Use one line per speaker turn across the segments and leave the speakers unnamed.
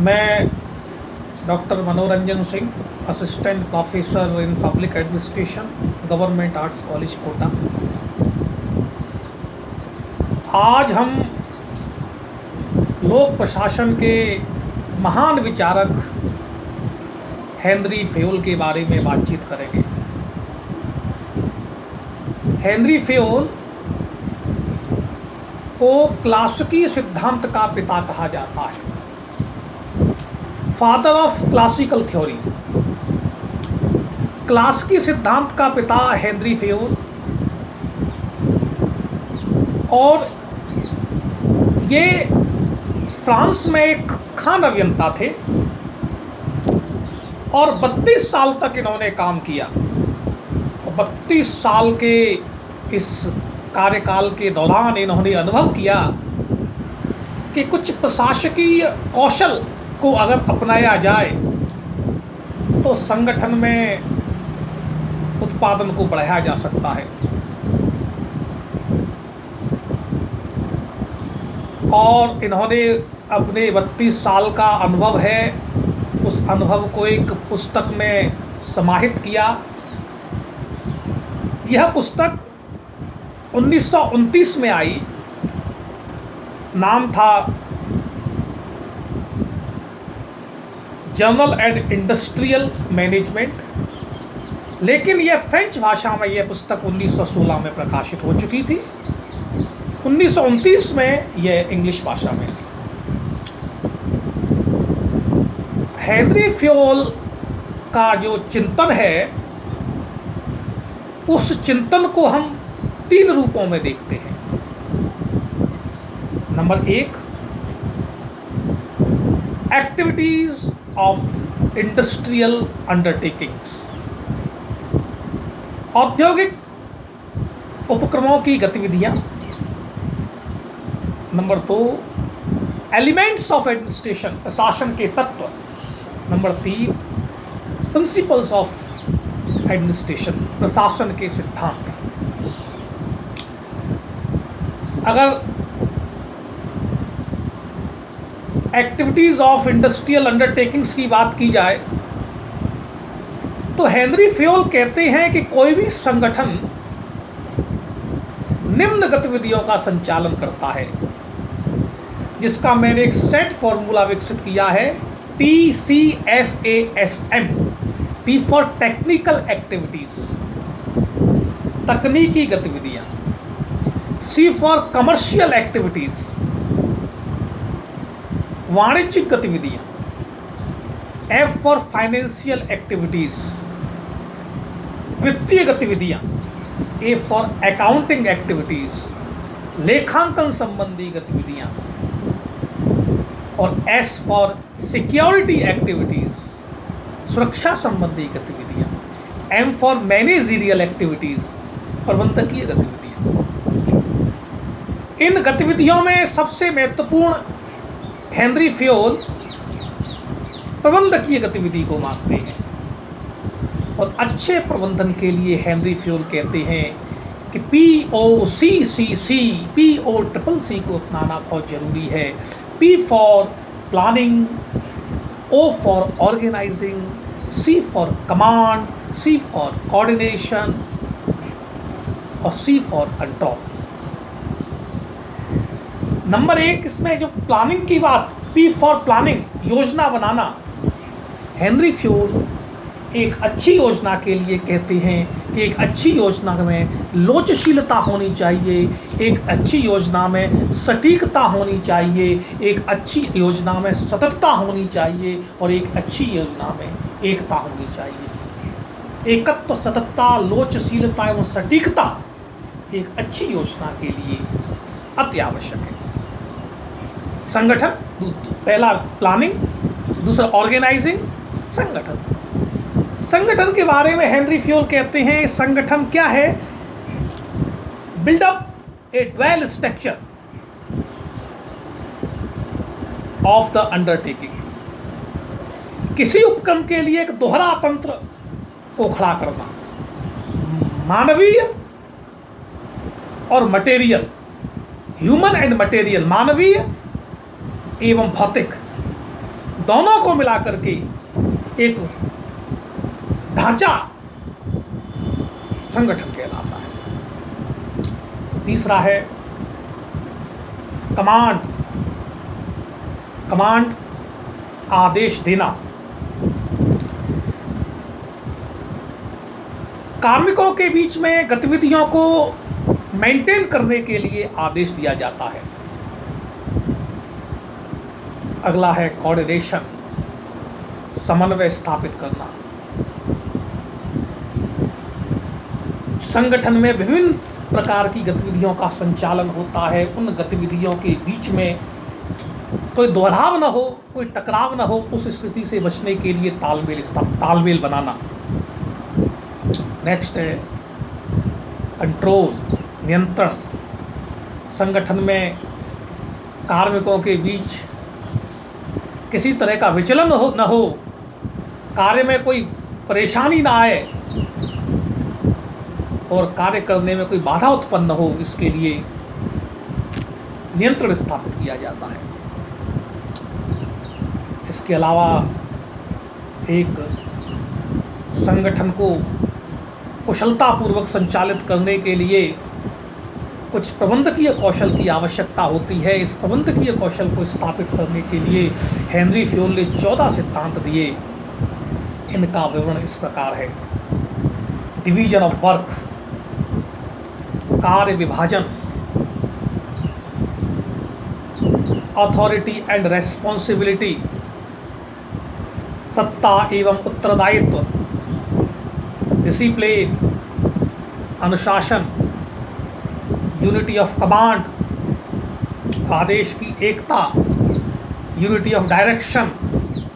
मैं doctor Manoranjan Singh, assistant professor in public administration, government arts college Kota. आज हम लोक प्रशासन के महान विचारक हेनरी फेयोल के बारे में बातचीत करेंगे। हेनरी फेयोल को क्लासिकी सिद्धांत का पिता कहा जाता है, फादर ऑफ क्लासिकल थ्योरी। क्लासिकी सिद्धांत का पिता हेनरी फेयोल, और ये फ्रांस में एक खान अभियंता थे और 32 साल तक इन्होंने काम किया। 32 साल के इस कार्यकाल के दौरान इन्होंने अनुभव किया कि कुछ प्रशासकीय कौशल को अगर अपनाया जाए तो संगठन में उत्पादन को बढ़ाया जा सकता है। और इन्होंने अपने 32 साल का अनुभव है, उस अनुभव को एक पुस्तक में समाहित किया। यह पुस्तक 1929 में आई। नाम था जर्नल एंड इंडस्ट्रियल मैनेजमेंट, लेकिन यह फ्रेंच भाषा में यह पुस्तक 1916 में प्रकाशित हो चुकी थी। 1929 में यह इंग्लिश भाषा में। हेनरी फेयोल का जो चिंतन है, उस चिंतन को हम 3 रूपों में देखते हैं। Number 1, activities of industrial undertakings, औद्योगिक उपक्रमों की गतिविधियां। नंबर 2, एलिमेंट्स ऑफ एडमिनिस्ट्रेशन, प्रशासन के तत्व। नंबर 3, प्रिंसिपल्स ऑफ एडमिनिस्ट्रेशन, प्रशासन के सिद्धांत। अगर एक्टिविटीज ऑफ इंडस्ट्रियल अंडरटेकिंग्स की बात की जाए तो हेनरी फेयोल कहते हैं कि कोई भी संगठन निम्न गतिविधियों का संचालन करता है, जिसका मैंने एक सेट फॉर्मूला विकसित किया है, TCFASM। T for technical activities, तकनीकी गतिविधियां। C फॉर कमर्शियल एक्टिविटीज, वाणिज्यिक गतिविधियां। F फॉर फाइनेंशियल एक्टिविटीज, वित्तीय गतिविधियां। A फॉर अकाउंटिंग एक्टिविटीज, लेखांकन संबंधी गतिविधियां। और S फॉर सिक्योरिटी एक्टिविटीज, सुरक्षा संबंधी गतिविधियां। M फॉर मैनेजरियल एक्टिविटीज, प्रबंधकीय गतिविधियां। इन गतिविधियों में सबसे महत्वपूर्ण हेनरी फेयोल प्रबंधकीय गतिविधि को मानते हैं। और अच्छे प्रबंधन के लिए हेनरी फेयोल कहते हैं कि POCCC, POCCC को अपनाना बहुत जरूरी है। P for planning, O for organising, C for command, C for coordination और C फॉर कंट्रोल। नंबर 1, इसमें जो प्लानिंग की बात, P फॉर प्लानिंग, योजना बनाना। हेनरी फेयोल एक अच्छी योजना के लिए कहते हैं कि एक अच्छी योजना में लोचशीलता होनी चाहिए, एक अच्छी योजना में सटीकता होनी चाहिए, एक अच्छी योजना में सततता होनी चाहिए और एक अच्छी योजना में एकता होनी चाहिए। एकत्व, सततता, लोचशीलता एवं सटीकता एक अच्छी योजना के लिए अति आवश्यक है। संगठन, पहला प्लानिंग, दूसरा ऑर्गेनाइजिंग, संगठन। संगठन के बारे में हेनरी फेयोल कहते हैं, संगठन क्या है? Build up a dwell structure of the undertaking, किसी उपक्रम के लिए एक दोहरा तंत्र को खड़ा करना। मानवीय और मटेरियल, ह्यूमन एंड मटेरियल, मानवीय एवं भौतिक, दोनों को मिला करके एक ढांचा संगठन कहलाता है। तीसरा है कमांड। कमांड आदेश देना। कार्मिकों के बीच में गतिविधियों को मेंटेन करने के लिए आदेश दिया जाता है। अगला है कोऑर्डिनेशन, समन्वय स्थापित करना। संगठन में विभिन्न प्रकार की गतिविधियों का संचालन होता है। उन गतिविधियों के बीच में कोई दोहराव न हो, कोई टकराव न हो, उस स्थिति से बचने के लिए तालमेल बनाना। नेक्स्ट है कंट्रोल, नियंत्रण। संगठन में कार्मिकों के बीच किसी तरह का विचलन न हो, कार्य में कोई परेशानी ना आए और कार्य करने में कोई बाधा उत्पन्न हो, इसके लिए नियंत्रण स्थापित किया जाता है। इसके अलावा एक संगठन को कुशलतापूर्वक संचालित करने के लिए कुछ प्रबंधकीय कौशल की आवश्यकता होती है। इस प्रबंधकीय कौशल को स्थापित करने के लिए हेनरी फ्योल ने 14 सिद्धांत दिए। इनका विवरण इस प्रकार है। डिवीजन ऑफ वर्क, कार्य विभाजन, अथॉरिटी एंड रेस्पॉन्सिबिलिटी, सत्ता एवं उत्तरदायित्व, डिसिप्लिन, अनुशासन, यूनिटी ऑफ कमांड, आदेश की एकता, यूनिटी ऑफ डायरेक्शन,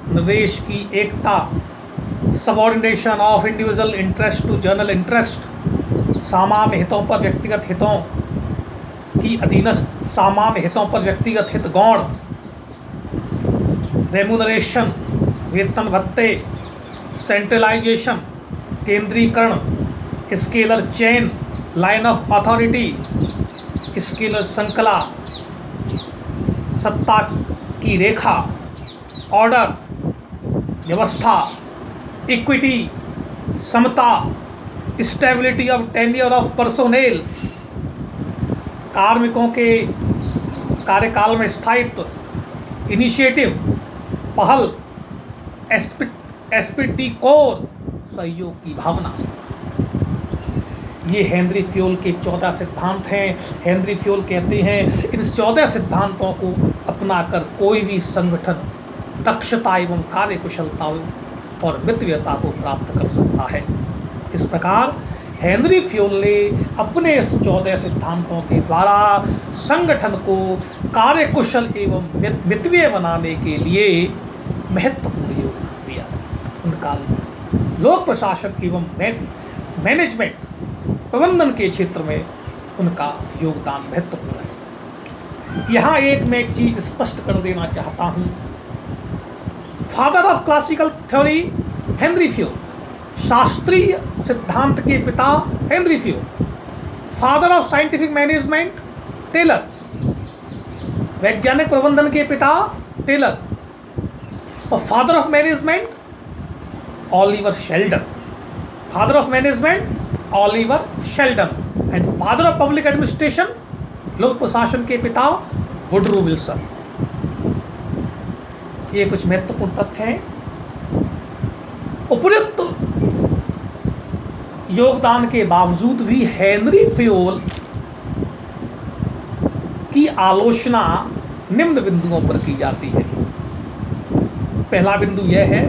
निर्देश की एकता, subordination of individual interest to general interest, सामान्य हितों पर व्यक्तिगत हितों की अधीनस्थ, सामान्य हितों पर व्यक्तिगत हित गौण, रेम्यूनरेशन, वेतन भत्ते, सेंट्रलाइजेशन, केंद्रीकरण, scalar chain, line of authority, scalar श्रृंखला, सत्ता की रेखा, ऑर्डर, व्यवस्था, इक्विटी, समता, stability of tenure of personnel, कार्मिकों के कार्यकाल में स्थायित्व, इनिशिएटिव, पहल, एस्पिटी कोर, सहयोग की भावना। ये हेनरी फ्योल के 14 सिद्धांत हैं। हेनरी फ्योल कहते हैं इन 14 सिद्धांतों को अपनाकर कोई भी संगठन दक्षता एवं कार्यकुशलता और मितव्ययता को प्राप्त कर सकता है। इस प्रकार हेनरी फ्योल ने अपने इस 14 सिद्धांतों के द्वारा संगठन को कार्यकुशल एवं मितव्यय बनाने के लिए महत्वपूर्ण योगदान दिया। उनका लोक प्रशासन एवं मैनेजमेंट प्रबंधन के क्षेत्र में उनका योगदान महत्वपूर्ण है। यहाँ मैं एक चीज स्पष्ट कर देना चाहता हूँ। Father of classical theory Henri Fayol, शास्त्रीय सिद्धांत के पिता Henri Fayol, father of scientific management Taylor, वैज्ञानिक प्रबंधन के पिता टेलर, और father of management Oliver Sheldon, father of management Oliver Sheldon, and father of public administration, लोक प्रशासन के पिता वुडरो विल्सन। ये कुछ महत्वपूर्ण तथ्य हैं। उपर्युक्त योगदान के बावजूद भी हेनरी फ्योल की आलोचना निम्न बिंदुओं पर की जाती है। पहला बिंदु यह है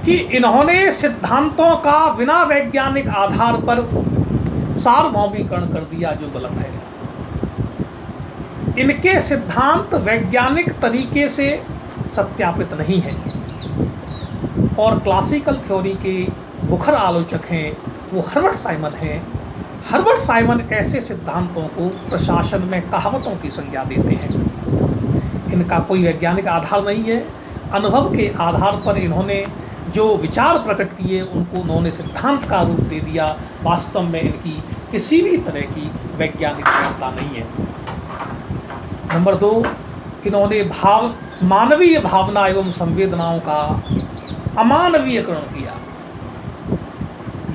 कि इन्होंने सिद्धांतों का बिना वैज्ञानिक आधार पर सार्वभौमिकरण कर दिया, जो गलत है। इनके सिद्धांत वैज्ञानिक तरीके से सत्यापित नहीं है और क्लासिकल थ्योरी के मुखर आलोचक हैं वो हर्बर्ट साइमन हैं। हर्बर्ट साइमन ऐसे सिद्धांतों को प्रशासन में कहावतों की संज्ञा देते हैं। इनका कोई वैज्ञानिक आधार नहीं है। अनुभव के आधार पर इन्होंने जो विचार प्रकट किए उनको उन्होंने सिद्धांत का रूप दे दिया। वास्तव में इनकी किसी भी तरह की वैज्ञानिक क्षमता नहीं है। नंबर 2, इन्होंने भाव मानवीय भावना एवं संवेदनाओं का अमानवीयकरण किया।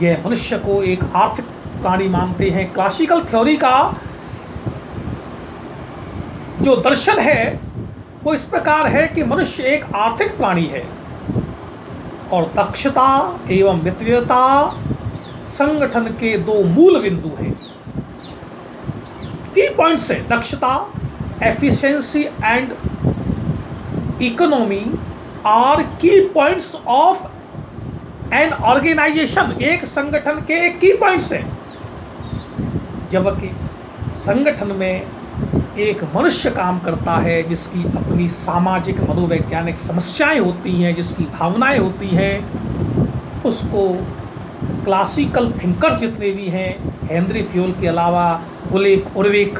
यह मनुष्य को एक आर्थिक प्राणी मानते हैं। क्लासिकल थ्योरी का जो दर्शन है वो इस प्रकार है कि मनुष्य एक आर्थिक प्राणी है और दक्षता एवं मित्रता संगठन के दो मूल बिंदु हैं। की पॉइंट्स है दक्षता, एफिशिएंसी एंड इकोनॉमी आर की पॉइंट्स ऑफ एन ऑर्गेनाइजेशन। एक संगठन के की पॉइंट्स हैं, जबकि संगठन में एक मनुष्य काम करता है जिसकी अपनी सामाजिक मनोवैज्ञानिक समस्याएं होती हैं, जिसकी भावनाएं होती हैं। उसको क्लासिकल थिंकर्स जितने भी हैं, हेनरी फ्योल के अलावा गुलेक उर्विक,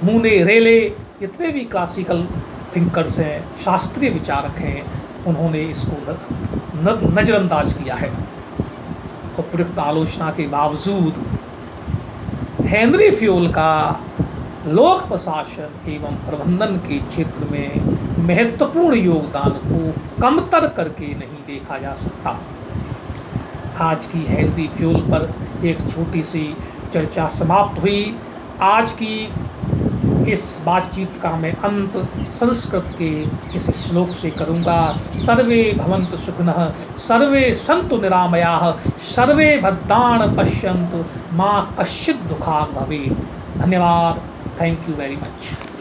मूने रेले, जितने भी क्लासिकल थिंकर्स हैं, शास्त्रीय विचारक हैं, उन्होंने इसको नज़रअंदाज किया है। उपयुक्त आलोचना के बावजूद हेनरी फ्योल का लोक प्रशासन एवं प्रबंधन के क्षेत्र में महत्वपूर्ण योगदान को कमतर करके नहीं देखा जा सकता। आज की हेनरी फ्योल पर एक छोटी सी चर्चा समाप्त हुई। आज की इस बातचीत का मैं अंत संस्कृत के इस श्लोक से करूँगा। सर्वे भवन्तु सुखिनः, सर्वे सन्तु निरामयाः, सर्वे भद्राणि पश्यन्तु मा कश्चित् दुःखात् भवेत्। धन्यवाद। Thank you very much.